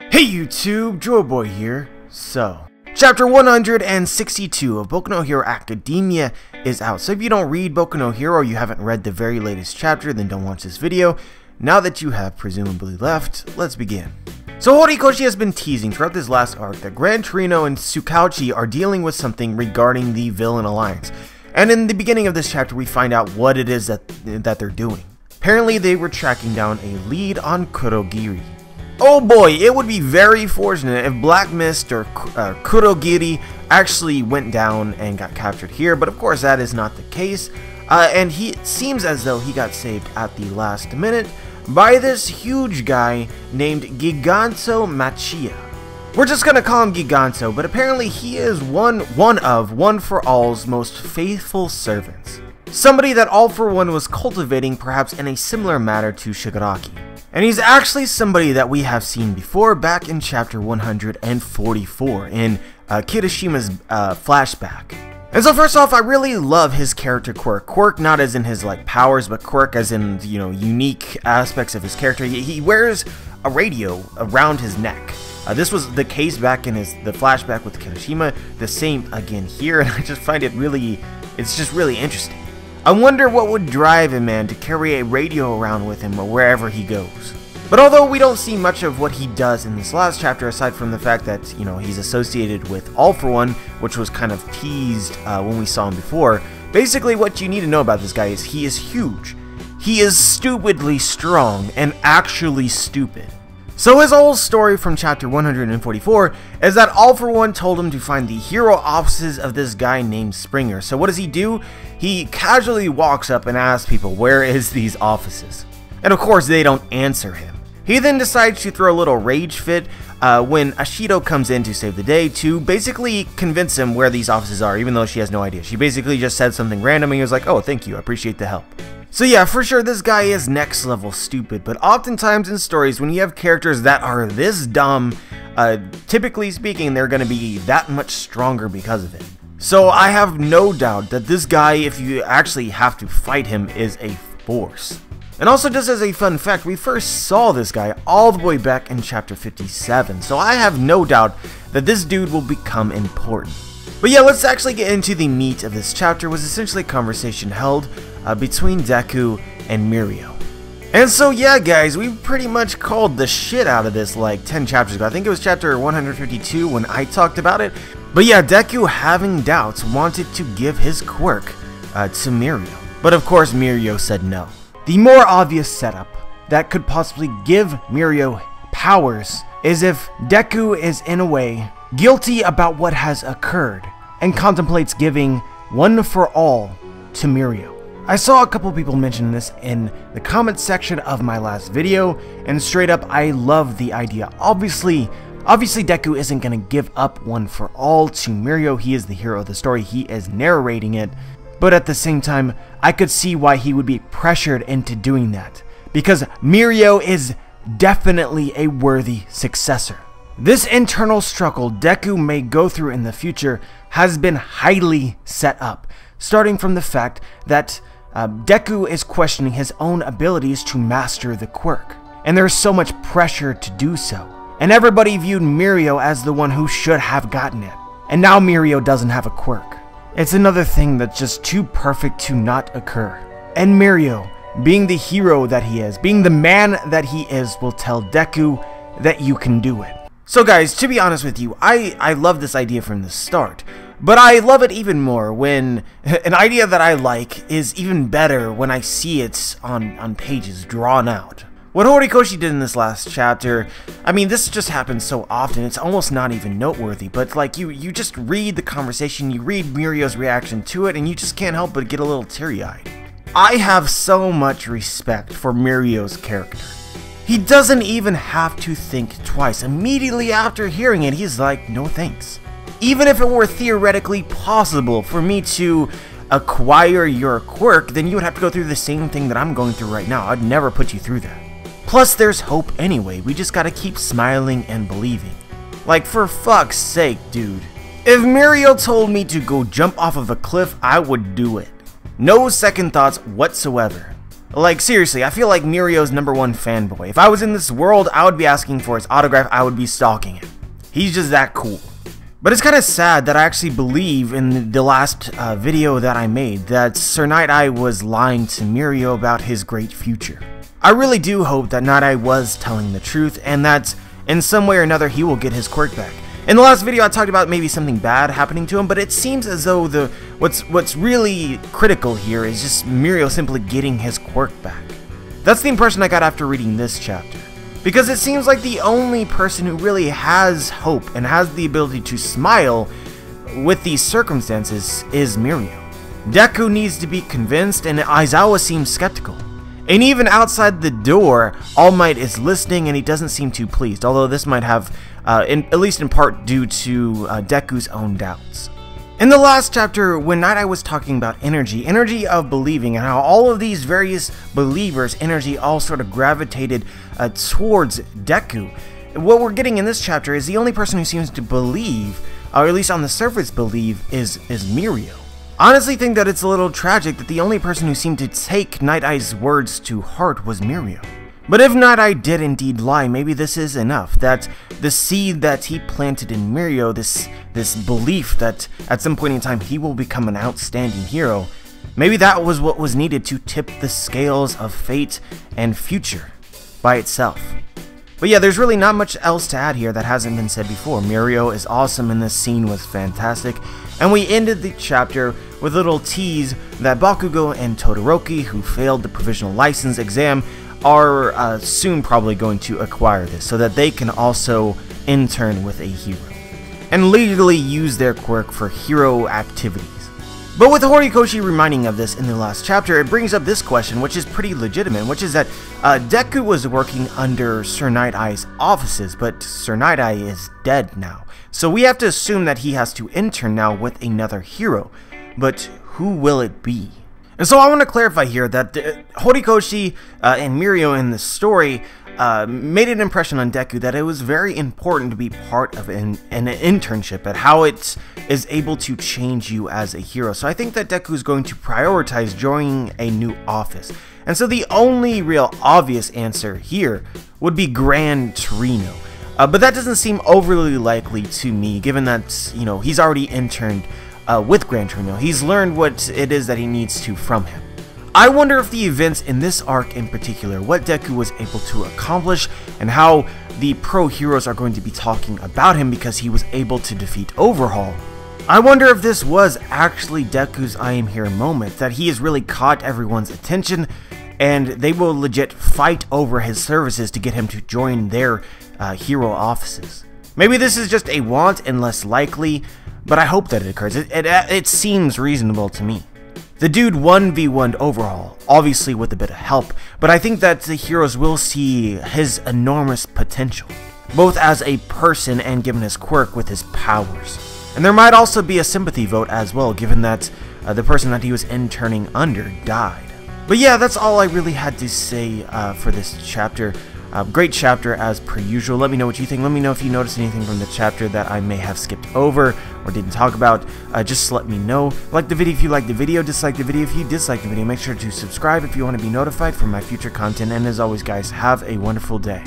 Hey YouTube, Joeboy here. So, chapter 162 of Boku no Hero Academia is out. So if you don't read Boku no Hero or you haven't read the very latest chapter, then don't watch this video. Now that you have presumably left, let's begin. So Horikoshi has been teasing throughout this last arc that Gran Torino and Tsukauchi are dealing with something regarding the villain alliance. And in the beginning of this chapter we find out what it is that they're doing. Apparently they were tracking down a lead on Kurogiri. Oh boy, it would be very fortunate if Black Mist or Kurogiri actually went down and got captured here, but of course that is not the case. And it seems as though he got saved at the last minute by this huge guy named Giganto Machia. We're just gonna call him Giganto, but apparently he is one for All's most faithful servants. Somebody that All for One was cultivating perhaps in a similar manner to Shigaraki. And he's actually somebody that we have seen before back in chapter 144 in Kirishima's flashback. And so first off, I really love his character quirk. Quirk not as in his like powers, but quirk as in, you know, unique aspects of his character. He wears a radio around his neck. This was the case back in the flashback with Kirishima, the same again here, and I just find it really, it's just really interesting. I wonder what would drive a man to carry a radio around with him wherever he goes. But although we don't see much of what he does in this last chapter, aside from the fact that, you know, he's associated with All for One, which was kind of teased when we saw him before, basically what you need to know about this guy is he is huge. He is stupidly strong and actually stupid. So his whole story from chapter 144 is that All for One told him to find the hero offices of this guy named Springer. So what does he do? He casually walks up and asks people, where is these offices? And of course they don't answer him. He then decides to throw a little rage fit when Ashido comes in to save the day to basically convince him where these offices are, even though she has no idea. She basically just said something random and he was like, oh, thank you, I appreciate the help. So yeah, for sure this guy is next level stupid, but oftentimes in stories when you have characters that are this dumb, typically speaking, they're going to be that much stronger because of it. So I have no doubt that this guy, if you actually have to fight him, is a force. And also, just as a fun fact, we first saw this guy all the way back in chapter 57, so I have no doubt that this dude will become important. But yeah, let's actually get into the meat of this chapter. Was essentially a conversation held between Deku and Mirio. And so yeah guys, we pretty much called the shit out of this like 10 chapters ago. I think it was chapter 152 when I talked about it. But yeah, Deku, having doubts, wanted to give his quirk to Mirio. But of course Mirio said no. The more obvious setup that could possibly give Mirio powers is if Deku is in a way guilty about what has occurred and contemplates giving one for all to Mirio. I saw a couple people mention this in the comment section of my last video, and straight up I love the idea. Obviously Deku isn't going to give up one for all to Mirio. He is the hero of the story, he is narrating it, but at the same time I could see why he would be pressured into doing that, because Mirio is definitely a worthy successor. This internal struggle Deku may go through in the future has been highly set up, starting from the fact that Deku is questioning his own abilities to master the quirk, and there's so much pressure to do so. And everybody viewed Mirio as the one who should have gotten it, and now Mirio doesn't have a quirk. It's another thing that's just too perfect to not occur. And Mirio, being the hero that he is, being the man that he is, will tell Deku that you can do it. So guys, to be honest with you, I love this idea from the start, but I love it even more when an idea that I like is even better when I see it on pages drawn out. What Horikoshi did in this last chapter, I mean, this just happens so often, it's almost not even noteworthy, but like you just read the conversation, you read Mirio's reaction to it, and you just can't help but get a little teary-eyed. I have so much respect for Mirio's character. He doesn't even have to think twice. Immediately after hearing it, he's like, no thanks. Even if it were theoretically possible for me to acquire your quirk, then you would have to go through the same thing that I'm going through right now. I'd never put you through that. Plus, there's hope anyway. We just gotta keep smiling and believing. Like, for fuck's sake, dude. If Mirio told me to go jump off of a cliff, I would do it. No second thoughts whatsoever. Like, seriously, I feel like Mirio's #1 fanboy. If I was in this world, I would be asking for his autograph, I would be stalking him. He's just that cool. But it's kind of sad that I actually believe in the last video that I made that Sir Night-Eye was lying to Mirio about his great future. I really do hope that Night-Eye was telling the truth and that in some way or another he will get his quirk back. In the last video I talked about maybe something bad happening to him, but it seems as though what's really critical here is just Mirio simply getting his quirk back. That's the impression I got after reading this chapter. Because it seems like the only person who really has hope and has the ability to smile with these circumstances is Mirio. Deku needs to be convinced and Aizawa seems skeptical. And even outside the door, All Might is listening and he doesn't seem too pleased, although this might have, at least in part, due to Deku's own doubts. In the last chapter, when Night-Eye was talking about energy of believing, and how all of these various believers' energy all sort of gravitated towards Deku, what we're getting in this chapter is the only person who seems to believe, or at least on the surface believe, is Mirio. I honestly think that it's a little tragic that the only person who seemed to take Night-Eye's words to heart was Mirio. But if Night-Eye did indeed lie, maybe this is enough, that the seed that he planted in Mirio, this belief that at some point in time he will become an outstanding hero, maybe that was what was needed to tip the scales of fate and future by itself. But yeah, there's really not much else to add here that hasn't been said before. Mirio is awesome and this scene was fantastic, and we ended the chapter with a little tease that Bakugo and Todoroki, who failed the provisional license exam, are soon probably going to acquire this so that they can also intern with a hero and legally use their quirk for hero activities. But with Horikoshi reminding of this in the last chapter, it brings up this question, which is pretty legitimate, which is that Deku was working under Sir Night-Eye's offices, but Sir Night-Eye is dead now. So we have to assume that he has to intern now with another hero, but who will it be? And so I want to clarify here that Horikoshi and Mirio in the story made an impression on Deku that it was very important to be part of an internship and how it is able to change you as a hero. So I think that Deku is going to prioritize joining a new office. And so the only real obvious answer here would be Gran Torino. But that doesn't seem overly likely to me, given that, you know, he's already interned with Gran Torino. He's learned what it is that he needs to from him. I wonder if the events in this arc in particular, what Deku was able to accomplish, and how the pro heroes are going to be talking about him because he was able to defeat Overhaul. I wonder if this was actually Deku's I am here moment, that he has really caught everyone's attention, and they will legit fight over his services to get him to join their hero offices. Maybe this is just a want and less likely, but I hope that it occurs. It seems reasonable to me. The dude 1v1'd Overhaul, obviously with a bit of help, but I think that the heroes will see his enormous potential, both as a person and given his quirk with his powers. And there might also be a sympathy vote as well, given that the person that he was interning under died. But yeah, that's all I really had to say for this chapter. Great chapter as per usual. Let me know what you think. Let me know if you noticed anything from the chapter that I may have skipped over or didn't talk about. Just let me know. Like the video if you liked the video, dislike the video if you disliked the video. Make sure to subscribe if you want to be notified for my future content. And as always guys, have a wonderful day.